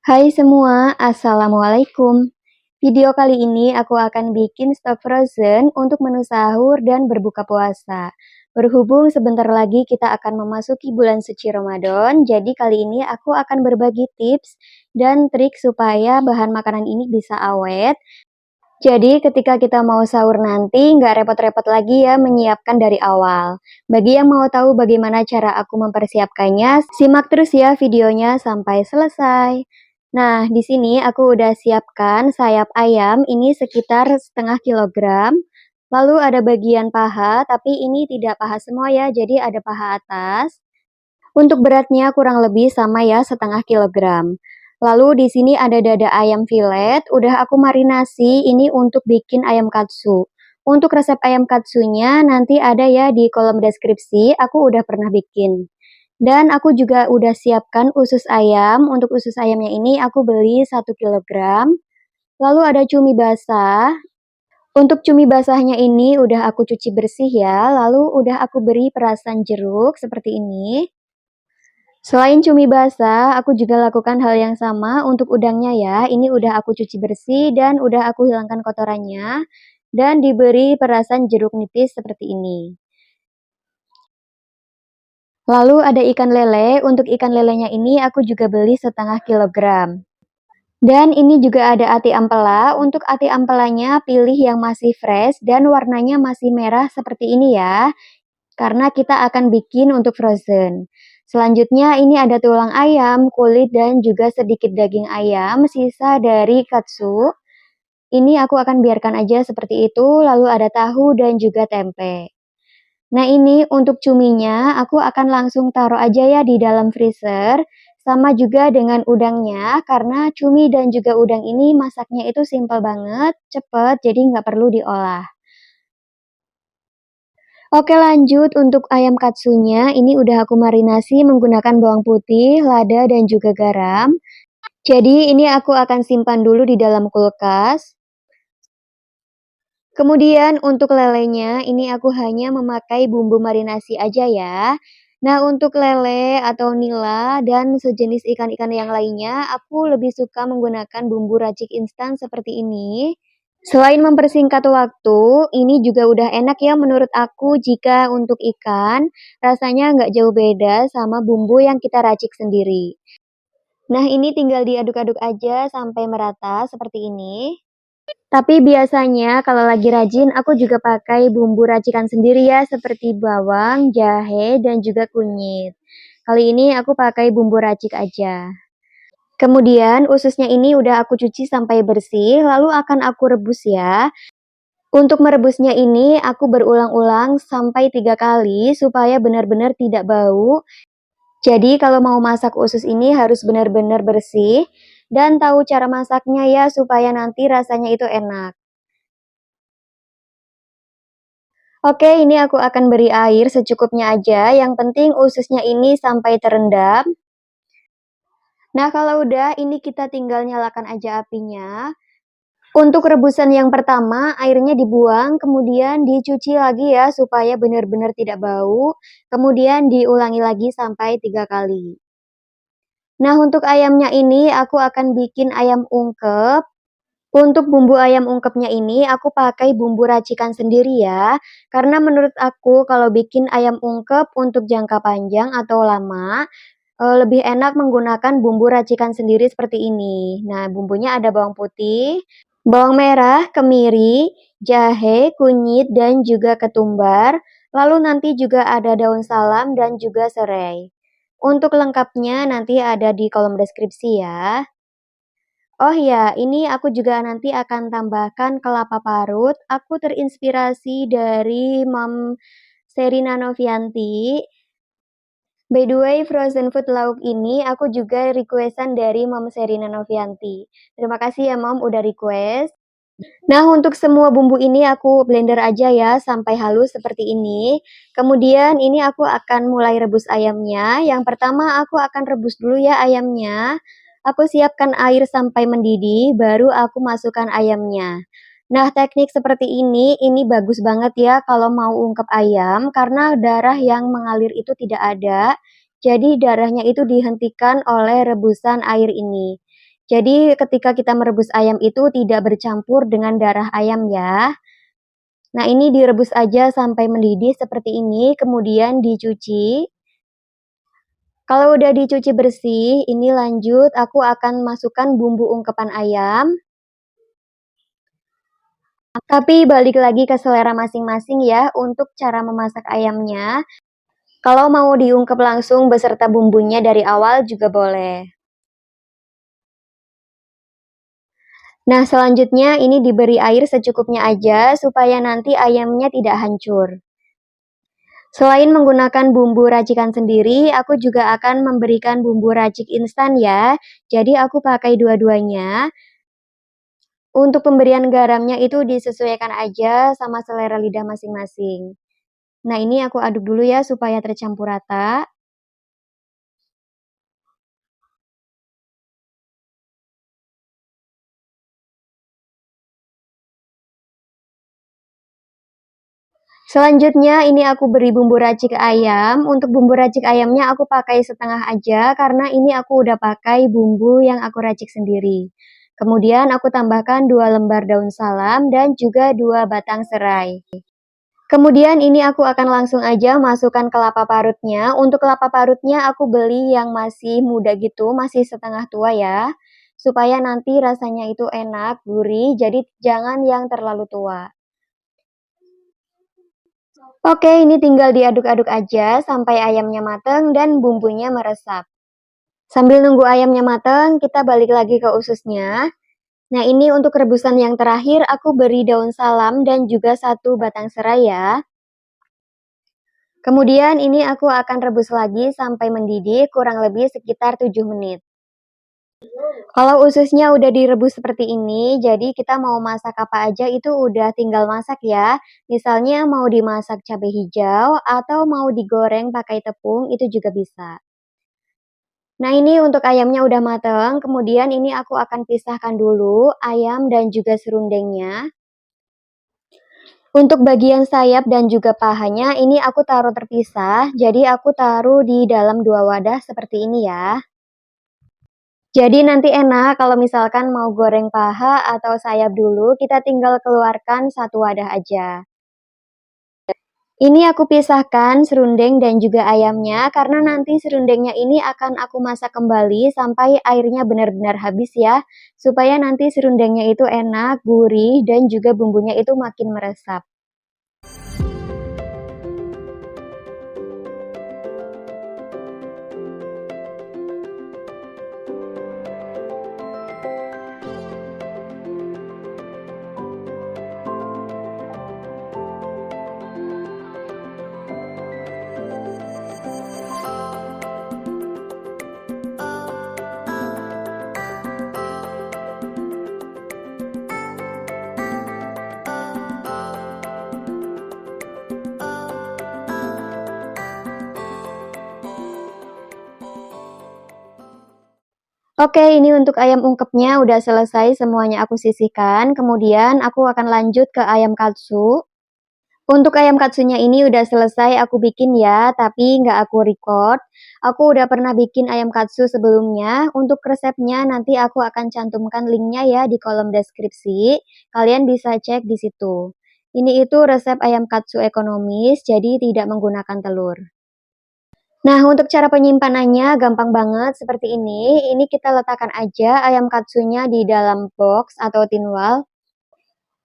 Hai semua, Assalamualaikum. Video kali ini aku akan bikin stok frozen untuk menu sahur dan berbuka puasa. Berhubung sebentar lagi kita akan memasuki bulan suci Ramadan, jadi kali ini aku akan berbagi tips dan trik supaya bahan makanan ini bisa awet. Jadi ketika kita mau sahur nanti nggak repot-repot lagi ya menyiapkan dari awal. Bagi yang mau tahu bagaimana cara aku mempersiapkannya, simak terus ya videonya sampai selesai. Nah, di sini aku udah siapkan sayap ayam ini sekitar setengah kilogram. Lalu ada bagian paha, tapi ini tidak paha semua ya, jadi ada paha atas. Untuk beratnya kurang lebih sama ya, setengah kilogram. Lalu di sini ada dada ayam filet, udah aku marinasi ini untuk bikin ayam katsu. Untuk resep ayam katsunya nanti ada ya di kolom deskripsi, aku udah pernah bikin. Dan aku juga udah siapkan usus ayam, untuk usus ayamnya ini aku beli 1 kilogram. Lalu ada cumi basah, untuk cumi basahnya ini udah aku cuci bersih ya, lalu udah aku beri perasan jeruk seperti ini. Selain cumi basah, aku juga lakukan hal yang sama untuk udangnya ya. Ini udah aku cuci bersih dan udah aku hilangkan kotorannya dan diberi perasan jeruk nipis seperti ini. Lalu ada ikan lele, untuk ikan lelenya ini aku juga beli setengah kilogram. Dan ini juga ada ati ampela, untuk ati ampelanya pilih yang masih fresh dan warnanya masih merah seperti ini ya. Karena kita akan bikin untuk frozen. Selanjutnya ini ada tulang ayam, kulit, dan juga sedikit daging ayam, sisa dari katsu. Ini aku akan biarkan aja seperti itu, lalu ada tahu dan juga tempe. Nah ini untuk cuminya, aku akan langsung taruh aja ya di dalam freezer, sama juga dengan udangnya, karena cumi dan juga udang ini masaknya itu simpel banget, cepet, jadi nggak perlu diolah. Oke lanjut, untuk ayam katsunya, ini udah aku marinasi menggunakan bawang putih, lada, dan juga garam. Jadi ini aku akan simpan dulu di dalam kulkas. Kemudian untuk lelenya, ini aku hanya memakai bumbu marinasi aja ya. Nah untuk lele atau nila dan sejenis ikan-ikan yang lainnya, aku lebih suka menggunakan bumbu racik instan seperti ini. Selain mempersingkat waktu, ini juga udah enak ya menurut aku jika untuk ikan, rasanya nggak jauh beda sama bumbu yang kita racik sendiri. Nah ini tinggal diaduk-aduk aja sampai merata seperti ini. Tapi biasanya kalau lagi rajin aku juga pakai bumbu racikan sendiri ya seperti bawang, jahe, dan juga kunyit. Kali ini aku pakai bumbu racik aja. Kemudian ususnya ini udah aku cuci sampai bersih, lalu akan aku rebus ya. Untuk merebusnya ini aku berulang-ulang sampai 3 kali supaya benar-benar tidak bau. Jadi kalau mau masak usus ini harus benar-benar bersih dan tahu cara masaknya ya supaya nanti rasanya itu enak. Oke, ini aku akan beri air secukupnya aja, yang penting ususnya ini sampai terendam. Nah kalau udah, ini kita tinggal nyalakan aja apinya. Untuk rebusan yang pertama, airnya dibuang, kemudian dicuci lagi ya supaya benar-benar tidak bau. Kemudian diulangi lagi sampai 3 kali. Nah untuk ayamnya ini aku akan bikin ayam ungkep. Untuk bumbu ayam ungkepnya ini aku pakai bumbu racikan sendiri ya. Karena menurut aku kalau bikin ayam ungkep untuk jangka panjang atau lama, lebih enak menggunakan bumbu racikan sendiri seperti ini. Nah bumbunya ada bawang putih, bawang merah, kemiri, jahe, kunyit, dan juga ketumbar. Lalu nanti juga ada daun salam dan juga serai. Untuk lengkapnya nanti ada di kolom deskripsi ya. Oh ya, ini aku juga nanti akan tambahkan kelapa parut. Aku terinspirasi dari Mom Sherina Novianti. By the way, frozen food lauk ini aku juga requestan dari Mom Sherina Novianti. Terima kasih ya Mom udah request. Nah, untuk semua bumbu ini aku blender aja ya sampai halus seperti ini. Kemudian ini aku akan mulai rebus ayamnya. Yang pertama aku akan rebus dulu ya ayamnya. Aku siapkan air sampai mendidih, baru aku masukkan ayamnya. Nah, teknik seperti ini bagus banget ya kalau mau ungkep ayam karena darah yang mengalir itu tidak ada. Jadi darahnya itu dihentikan oleh rebusan air ini. Jadi ketika kita merebus ayam itu tidak bercampur dengan darah ayam ya. Nah, ini direbus aja sampai mendidih seperti ini, kemudian dicuci. Kalau udah dicuci bersih, ini lanjut aku akan masukkan bumbu ungkepan ayam. Tapi balik lagi ke selera masing-masing ya untuk cara memasak ayamnya. Kalau mau diungkep langsung beserta bumbunya dari awal juga boleh. Nah, selanjutnya ini diberi air secukupnya aja supaya nanti ayamnya tidak hancur. Selain menggunakan bumbu racikan sendiri, aku juga akan memberikan bumbu racik instan ya. Jadi aku pakai dua-duanya. Untuk pemberian garamnya itu disesuaikan aja sama selera lidah masing-masing. Nah, ini aku aduk dulu ya supaya tercampur rata. Selanjutnya ini aku beri bumbu racik ayam. Untuk bumbu racik ayamnya aku pakai setengah aja karena ini aku udah pakai bumbu yang aku racik sendiri. Kemudian aku tambahkan 2 lembar daun salam dan juga 2 batang serai. Kemudian ini aku akan langsung aja masukkan kelapa parutnya. Untuk kelapa parutnya aku beli yang masih muda gitu, masih setengah tua ya. Supaya nanti rasanya itu enak, gurih, jadi jangan yang terlalu tua. Oke, ini tinggal diaduk-aduk aja sampai ayamnya mateng dan bumbunya meresap. Sambil nunggu ayamnya mateng, kita balik lagi ke ususnya. Nah, ini untuk rebusan yang terakhir aku beri daun salam dan juga 1 batang serai ya. Kemudian ini aku akan rebus lagi sampai mendidih kurang lebih sekitar 7 menit. Kalau ususnya udah direbus seperti ini, jadi kita mau masak apa aja itu udah tinggal masak ya. Misalnya mau dimasak cabai hijau atau mau digoreng pakai tepung itu juga bisa. Nah, ini untuk ayamnya udah mateng, kemudian ini aku akan pisahkan dulu ayam dan juga serundengnya. Untuk bagian sayap dan juga pahanya ini aku taruh terpisah, jadi aku taruh di dalam 2 wadah seperti ini ya. Jadi nanti enak kalau misalkan mau goreng paha atau sayap dulu, kita tinggal keluarkan satu wadah aja. Ini aku pisahkan serundeng dan juga ayamnya karena nanti serundengnya ini akan aku masak kembali sampai airnya benar-benar habis ya, supaya nanti serundengnya itu enak, gurih, dan juga bumbunya itu makin meresap. Oke, ini untuk ayam ungkepnya udah selesai semuanya aku sisihkan, kemudian aku akan lanjut ke ayam katsu. Untuk ayam katsunya ini udah selesai aku bikin ya, tapi nggak aku record. Aku udah pernah bikin ayam katsu sebelumnya. Untuk resepnya nanti aku akan cantumkan linknya ya di kolom deskripsi. Kalian bisa cek di situ. Ini itu resep ayam katsu ekonomis, jadi tidak menggunakan telur. Nah, untuk cara penyimpanannya gampang banget seperti ini. Ini kita letakkan aja ayam katsunya di dalam box atau tinwal.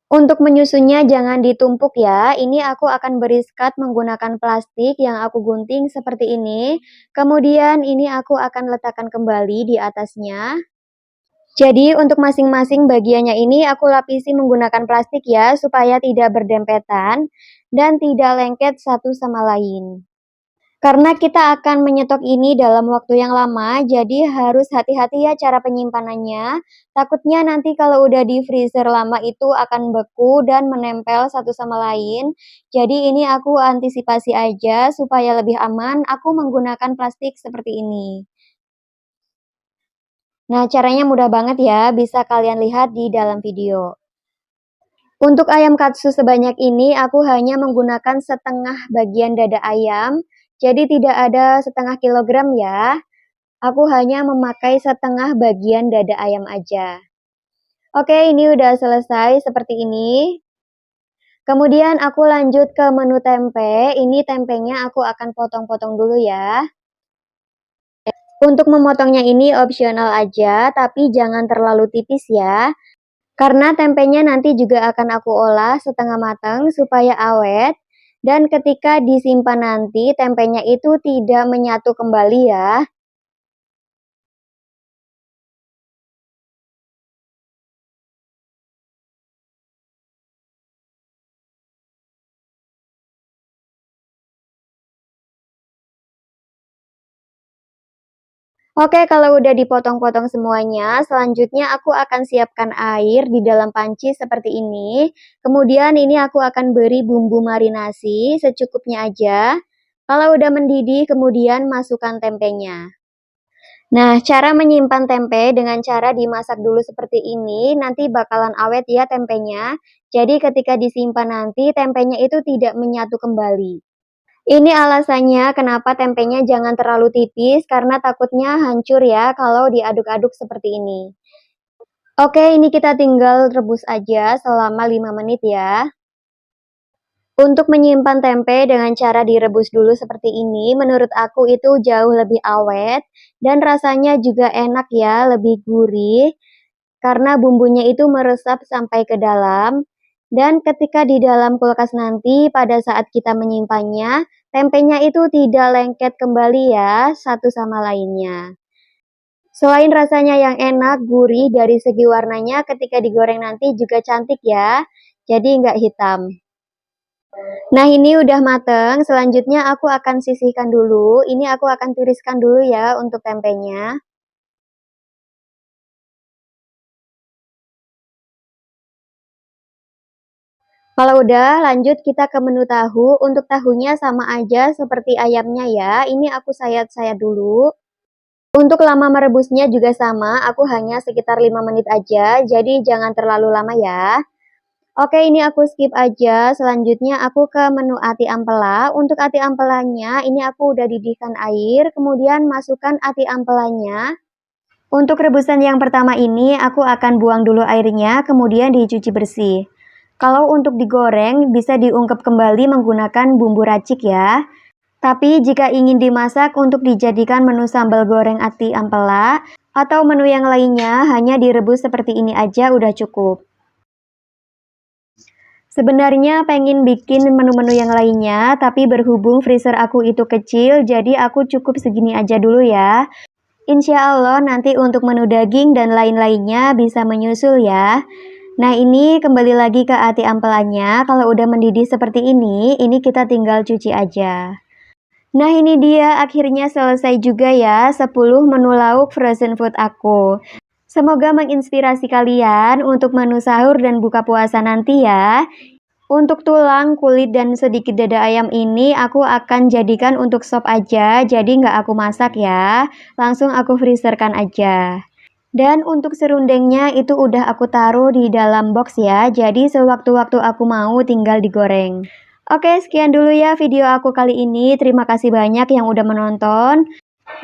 Untuk menyusunnya jangan ditumpuk ya, ini aku akan beri sekat menggunakan plastik yang aku gunting seperti ini. Kemudian ini aku akan letakkan kembali di atasnya. Jadi untuk masing-masing bagiannya ini aku lapisi menggunakan plastik ya, supaya tidak berdempetan dan tidak lengket satu sama lain. Karena kita akan menyetok ini dalam waktu yang lama, jadi harus hati-hati ya cara penyimpanannya. Takutnya nanti kalau udah di freezer lama itu akan beku dan menempel satu sama lain. Jadi ini aku antisipasi aja supaya lebih aman, aku menggunakan plastik seperti ini. Nah, caranya mudah banget ya, bisa kalian lihat di dalam video. Untuk ayam katsu sebanyak ini, aku hanya menggunakan setengah bagian dada ayam, jadi tidak ada setengah kilogram ya. Aku hanya memakai setengah bagian dada ayam aja. Oke, ini udah selesai seperti ini. Kemudian aku lanjut ke menu tempe. Ini tempenya aku akan potong-potong dulu ya. Untuk memotongnya ini opsional aja, tapi jangan terlalu tipis ya. Karena tempenya nanti juga akan aku olah setengah matang supaya awet. Dan ketika disimpan nanti, tempenya itu tidak menyatu kembali ya. Oke, kalau udah dipotong-potong semuanya, selanjutnya aku akan siapkan air di dalam panci seperti ini. Kemudian ini aku akan beri bumbu marinasi secukupnya aja. Kalau udah mendidih, kemudian masukkan tempenya. Nah, cara menyimpan tempe dengan cara dimasak dulu seperti ini, nanti bakalan awet ya tempenya. Jadi ketika disimpan nanti, tempenya itu tidak menyatu kembali. Ini alasannya kenapa tempenya jangan terlalu tipis karena takutnya hancur ya kalau diaduk-aduk seperti ini. Oke, ini kita tinggal rebus aja selama 5 menit ya. Untuk menyimpan tempe dengan cara direbus dulu seperti ini, menurut aku itu jauh lebih awet dan rasanya juga enak ya, lebih gurih karena bumbunya itu meresap sampai ke dalam. Dan ketika di dalam kulkas nanti, pada saat kita menyimpannya, tempenya itu tidak lengket kembali ya, satu sama lainnya. Selain rasanya yang enak, gurih dari segi warnanya ketika digoreng nanti juga cantik ya, jadi nggak hitam. Nah ini udah mateng, selanjutnya aku akan sisihkan dulu, ini aku akan tiriskan dulu ya untuk tempenya. Kalau udah, lanjut kita ke menu tahu. Untuk tahunya sama aja seperti ayamnya ya. Ini aku sayat-sayat dulu. Untuk lama merebusnya juga sama, aku hanya sekitar 5 menit aja, jadi jangan terlalu lama ya. Oke, ini aku skip aja. Selanjutnya aku ke menu ati ampela. Untuk ati ampelanya, ini aku udah didihkan air, kemudian masukkan ati ampelanya. Untuk rebusan yang pertama ini, aku akan buang dulu airnya, kemudian dicuci bersih. Kalau untuk digoreng, bisa diungkep kembali menggunakan bumbu racik ya. Tapi jika ingin dimasak untuk dijadikan menu sambal goreng ati ampela, atau menu yang lainnya, hanya direbus seperti ini aja udah cukup. Sebenarnya pengen bikin menu-menu yang lainnya, tapi berhubung freezer aku itu kecil, jadi aku cukup segini aja dulu ya. Insya Allah nanti untuk menu daging dan lain-lainnya bisa menyusul ya. Nah ini kembali lagi ke ati ampelannya, kalau udah mendidih seperti ini kita tinggal cuci aja. Nah ini dia akhirnya selesai juga ya 10 menu lauk frozen food aku. Semoga menginspirasi kalian untuk menu sahur dan buka puasa nanti ya. Untuk tulang, kulit, dan sedikit dada ayam ini aku akan jadikan untuk sop aja, jadi nggak aku masak ya. Langsung aku freezerkan aja. Dan untuk serundengnya itu udah aku taruh di dalam box ya, jadi sewaktu-waktu aku mau tinggal digoreng. Oke, sekian dulu ya video aku kali ini. Terima kasih banyak yang udah menonton.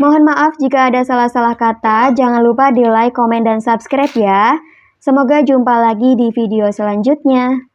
Mohon maaf jika ada salah-salah kata. Jangan lupa di like, komen, dan subscribe ya. Semoga jumpa lagi di video selanjutnya.